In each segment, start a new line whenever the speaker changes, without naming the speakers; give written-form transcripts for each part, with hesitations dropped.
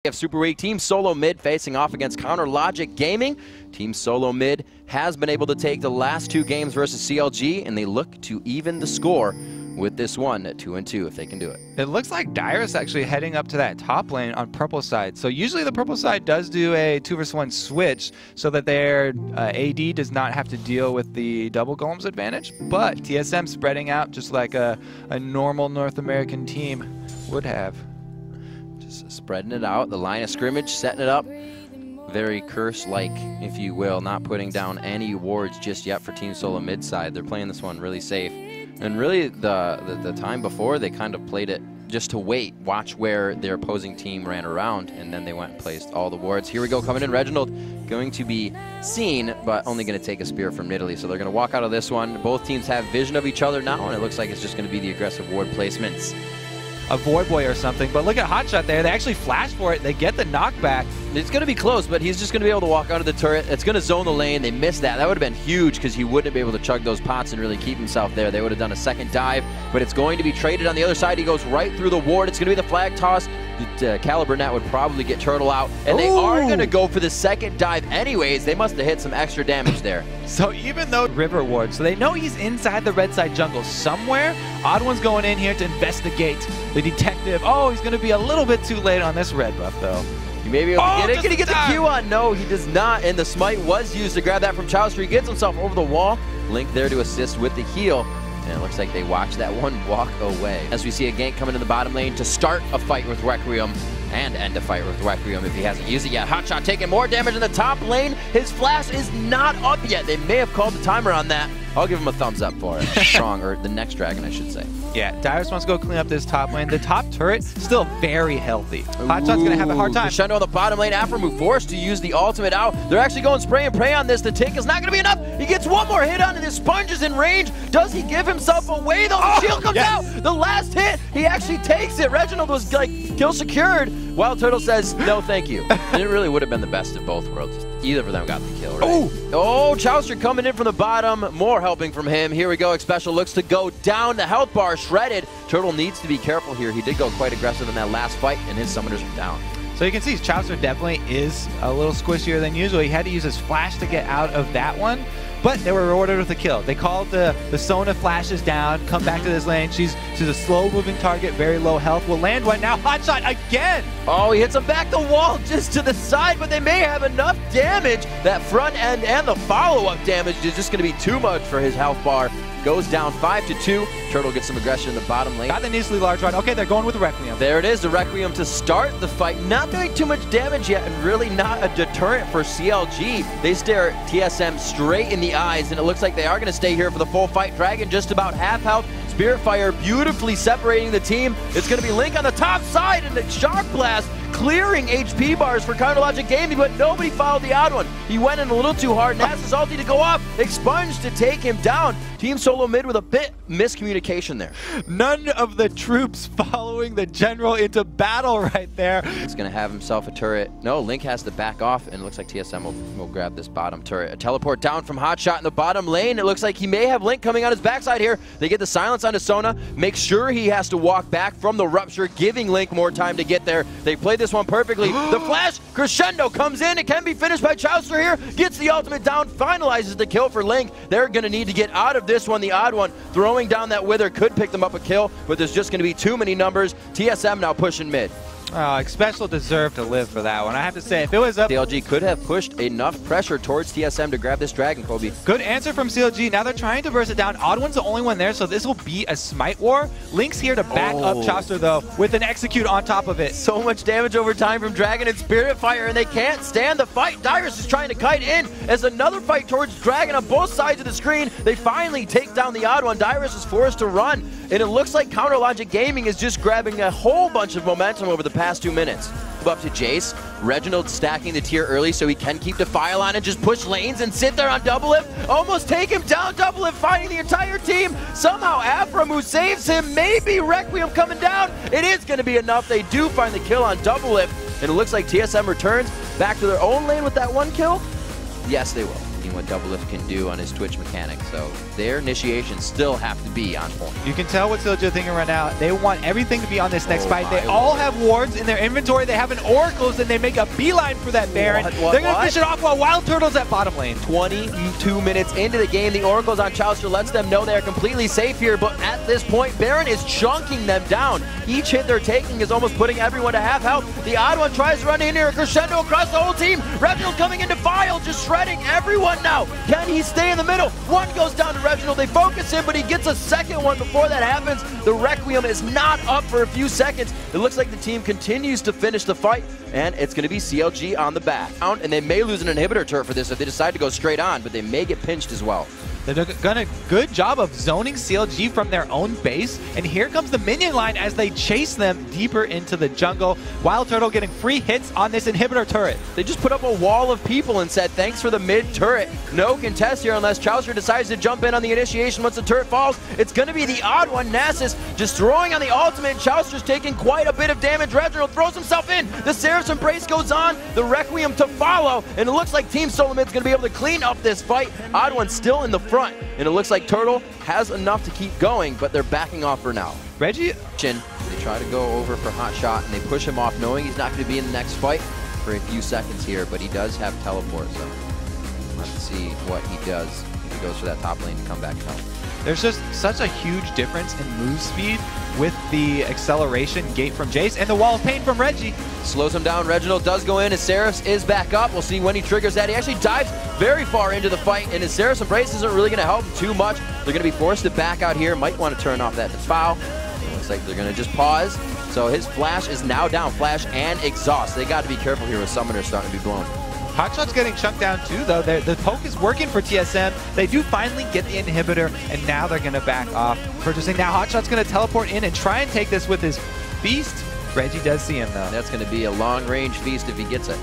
We have Super Week Team Solomid facing off against Counter Logic Gaming. Team Solomid has been able to take the last two games versus CLG, and they look to even the score with this one at 2-2 if they can do it.
It looks like Dyrus actually heading up to that top lane on purple side. So usually the purple side does do a 2-1 switch so that their AD does not have to deal with the double golems advantage. But TSM spreading out just like a normal North American team would have.
Just spreading it out, the line of scrimmage, setting it up. Very curse-like, if you will, not putting down any wards just yet for Team Solomid side. They're playing this one really safe. And really, the time before, they kind of played it just to wait, watch where their opposing team ran around, and then they went and placed all the wards. Here we go, coming in, Reginald going to be seen, but only going to take a spear from Nidalee. So they're going to walk out of this one. Both teams have vision of each other now, and it looks like it's just going to be the aggressive ward placements.
A Void Boy or something, but look at Hotshot there. They actually flash for it. They get the knockback.
It's going to be close, but he's just going to be able to walk out of the turret. It's going to zone the lane. They missed that. That would have been huge because he wouldn't be able to chug those pots and really keep himself there. They would have done a second dive, but it's going to be traded on the other side. He goes right through the ward. It's going to be the flag toss. The Caliber Net would probably get Turtle out, and they are going to go for the second dive anyways. They must have hit some extra damage there.
So even though River Ward, so they know he's inside the red side jungle somewhere, Odd One's going in here to investigate the detective. Oh, he's going to be a little bit too late on this red buff, though.
He may be able to get it. Can he get the Q on? No, he does not, and the smite was used to grab that from Chowster. He gets himself over the wall. Link there to assist with the heal. And it looks like they watch that one walk away. As we see a gank coming in the bottom lane to start a fight with Requiem and end a fight with Requiem if he hasn't used it yet. Hotshot taking more damage in the top lane. His flash is not up yet. They may have called the timer on that. I'll give him a thumbs up for it. Strong, or the next dragon, I should say.
Yeah, Dyrus wants to go clean up this top lane. The top turret, still very healthy. Hotshot's going to have a hard time.
Crescendo on the bottom lane. Aphromoo forced to use the ultimate out. They're actually going spray and pray on this. The tick is not going to be enough. He gets one more hit on it. His sponge is in range. Does he give himself away, though? The shield comes out. The last hit, he actually takes it. Reginald was like kill secured. Wild Turtle says, no, thank you. And it really would have been the best of both worlds. Either of them got the kill, right? Oh, Chowster coming in from the bottom. More helping from him. Here we go. Xpecial looks to go down. The health bar shredded. Turtle needs to be careful here. He did go quite aggressive in that last fight, and his summoners are down.
So you can see Chowster definitely is a little squishier than usual. He had to use his flash to get out of that one, but they were rewarded with a kill. They called the Sona flashes down, come back to this lane. She's a slow-moving target, very low health. Will land one now. Hotshot again!
Oh, he hits him back the wall just to the side, but they may have enough damage. That front end and the follow-up damage is just going to be too much for his health bar. Goes down 5-2. Turtle gets some aggression in the bottom lane.
Got the initially large rod. Okay, they're going with the Requiem.
There it is, the Requiem to start the fight. Not doing too much damage yet, and really not a deterrent for CLG. They stare TSM straight in the eyes, and it looks like they are going to stay here for the full fight. Dragon just about half health. Spirit Fire beautifully separating the team. It's going to be Link on the top side, and the Shark Blast clearing HP bars for Counter Logic Gaming, but nobody followed the Odd One. He went in a little too hard and asked his ulti to go off. Expunged to take him down. Team Solomid with a bit miscommunication there.
None of the troops following the general into battle right there.
He's going to have himself a turret. No, Link has to back off, and it looks like TSM will grab this bottom turret. A teleport down from Hotshot in the bottom lane. It looks like he may have Link coming on his backside here. They get the silence onto Sona. Make sure he has to walk back from the rupture, giving Link more time to get there. They played this one perfectly. The flash crescendo comes in. It can be finished by Chowster here. Gets the ultimate down, finalizes the kill for Link. They're going to need to get out of this one. The Odd One throwing down that wither could pick them up a kill, but there's just going to be too many numbers. TSM now pushing mid.
Oh, Xpecial deserved to live for that one. I have to say, if it was up...
CLG could have pushed enough pressure towards TSM to grab this dragon, Kobe.
Good answer from CLG. Now they're trying to burst it down. Odd One's the only one there, so this will be a smite war. Link's here to back up Chowster, though, with an execute on top of it.
So much damage over time from Dragon and Spirit Fire, and they can't stand the fight. Dyrus is trying to kite in as another fight towards Dragon on both sides of the screen. They finally take down the Odd One. Dyrus is forced to run, and it looks like Counter Logic Gaming is just grabbing a whole bunch of momentum over the past 2 minutes. Up to Jace. Reginald stacking the tier early so he can keep Defile on and just push lanes and sit there on Doublelift. Almost take him down. Doublelift fighting the entire team. Somehow Aphromoo saves him. Maybe Requiem coming down. It is going to be enough. They do find the kill on Doublelift, and it looks like TSM returns back to their own lane with that one kill. Yes, they will. Seeing what Doublelift can do on his Twitch mechanics. So their initiations still have to be on point.
You can tell what CLG are thinking right now. They want everything to be on this next fight. They
my
all
lord.
have wards in their inventory. They have an Oracles, and they make a beeline for that Baron. They're going to fish it off while Wild Turtle's at bottom lane.
22 minutes into the game, the Oracles on Chowster lets them know they are completely safe here, but at this point, Baron is chunking them down. Each hit they're taking is almost putting everyone to half health. The odd one tries to run in here, a crescendo across the whole team. Reginald coming into File, just shredding everyone now. Can he stay in the middle? One goes down to Reginald. They focus him, but he gets a second one before that happens. The Requiem is not up for a few seconds. It looks like the team continues to finish the fight, and it's going to be CLG on the back. And they may lose an inhibitor turret for this if they decide to go straight on, but they may get pinched as well.
They've done a good job of zoning CLG from their own base, and here comes the minion line as they chase them deeper into the jungle. Wild Turtle getting free hits on this inhibitor turret.
They just put up a wall of people and said, thanks for the mid turret. No contest here unless Chowster decides to jump in on the initiation once the turret falls. It's going to be the odd one, Nasus, just throwing on the ultimate. Chowster's taking quite a bit of damage. Reginald throws himself in. The Seraph's Embrace goes on. The Requiem to follow, and it looks like Team Solomid's going to be able to clean up this fight. Odd one still in the front. And it looks like Turtle has enough to keep going, but they're backing off for now.
Reggie,
they try to go over for Hot Shot, and they push him off knowing he's not going to be in the next fight for a few seconds here, but he does have teleport, so let's see what he does if he goes for that top lane to come back and help.
There's just such a huge difference in move speed with the acceleration gate from Jace and the wall of pain from Reggie.
Slows him down. Reginald does go in. His Seraphs is back up. We'll see when he triggers that. He actually dives very far into the fight, and his Seraph's Embrace isn't really going to help him too much. They're going to be forced to back out here. Might want to turn off that foul. It looks like they're going to just pause. So his Flash is now down. Flash and Exhaust. They got to be careful here with Summoners starting to be blown.
Hotshot's getting chunked down too, though. The poke is working for TSM. They do finally get the inhibitor, and now they're going to back off. Purchasing now, Hotshot's going to teleport in and try and take this with his Feast. Reggie does see him, though.
That's going to be a long-range Feast if he gets it.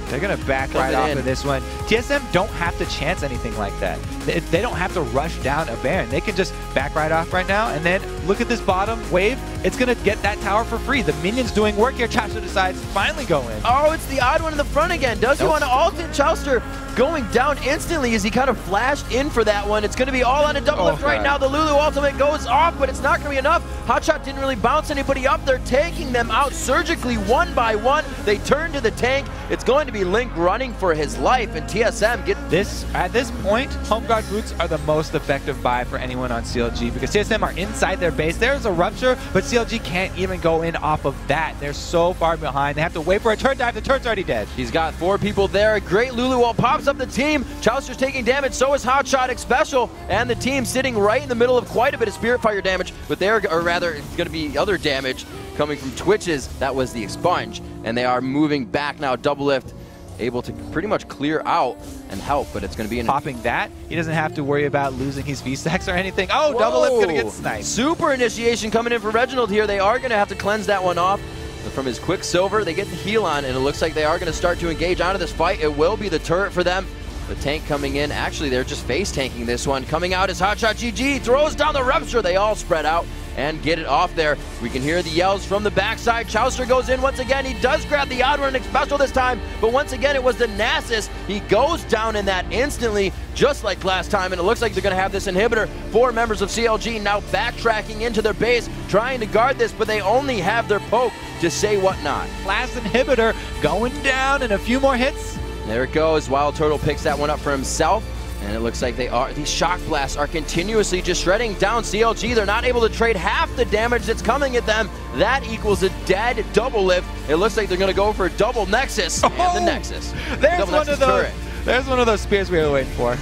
They're going to back right off of this one. TSM don't have to chance anything like that. They don't have to rush down a Baron. They can just back right off right now, and then look at this bottom wave. It's going to get that tower for free. The minion's doing work here. Chowster decides to finally go in.
Oh, it's the odd one in the front again. Does he want to ult it? Chowster going down instantly as he kind of flashed in for that one. It's going to be all on a double lift right now. The Lulu ultimate goes off, but it's not going to be enough. Hotshot didn't really bounce anybody up. They're taking them out surgically one by one. They turn to the tank. It's going to be Link running for his life, and TSM get
this. At this point, Home Guard boots are the most effective buy for anyone on CLG because TSM are inside their base. There's a rupture, but CLG can't even go in off of that. They're so far behind. They have to wait for a turret dive. The turret's already dead.
He's got 4 people there. A great Lulu ult pops up the team. Chowster's taking damage. So is Hotshot X Special, and the team sitting right in the middle of quite a bit of Spirit Fire damage, but they're, or rather, it's going to be other damage coming from Twitches. That was the Expunge, and they are moving back now. Doublelift able to pretty much clear out and help, but it's going to be
popping that. He doesn't have to worry about losing his V-Stacks or anything. Oh, Doublelift going to get sniped.
Super initiation coming in for Reginald here. They are going to have to cleanse that one off. But from his Quicksilver, they get the heal on, and it looks like they are going to start to engage onto this fight. It will be the turret for them. The tank coming in. Actually, they're just face tanking this one. Coming out is Hotshot GG. Throws down the Rupture. They all spread out and get it off there. We can hear the yells from the backside. Chowster goes in once again. He does grab the odd one and special this time, but once again it was the Nasus. He goes down in that instantly, just like last time, and it looks like they're going to have this inhibitor. 4 members of CLG now backtracking into their base, trying to guard this, but they only have their poke to say whatnot.
Last inhibitor going down, and a few more hits.
There it goes. Wild Turtle picks that one up for himself. And it looks like these shock blasts are continuously just shredding down CLG. They're not able to trade half the damage that's coming at them. That equals a dead double lift. It looks like they're going to go for a double Nexus. And the Nexus.
There's one of those spears we were waiting for.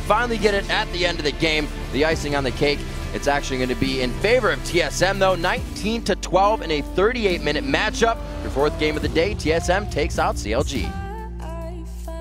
Finally get it at the end of the game. The icing on the cake. It's actually going to be in favor of TSM, though. 19-12 in a 38-minute matchup. Your 4th game of the day, TSM takes out CLG.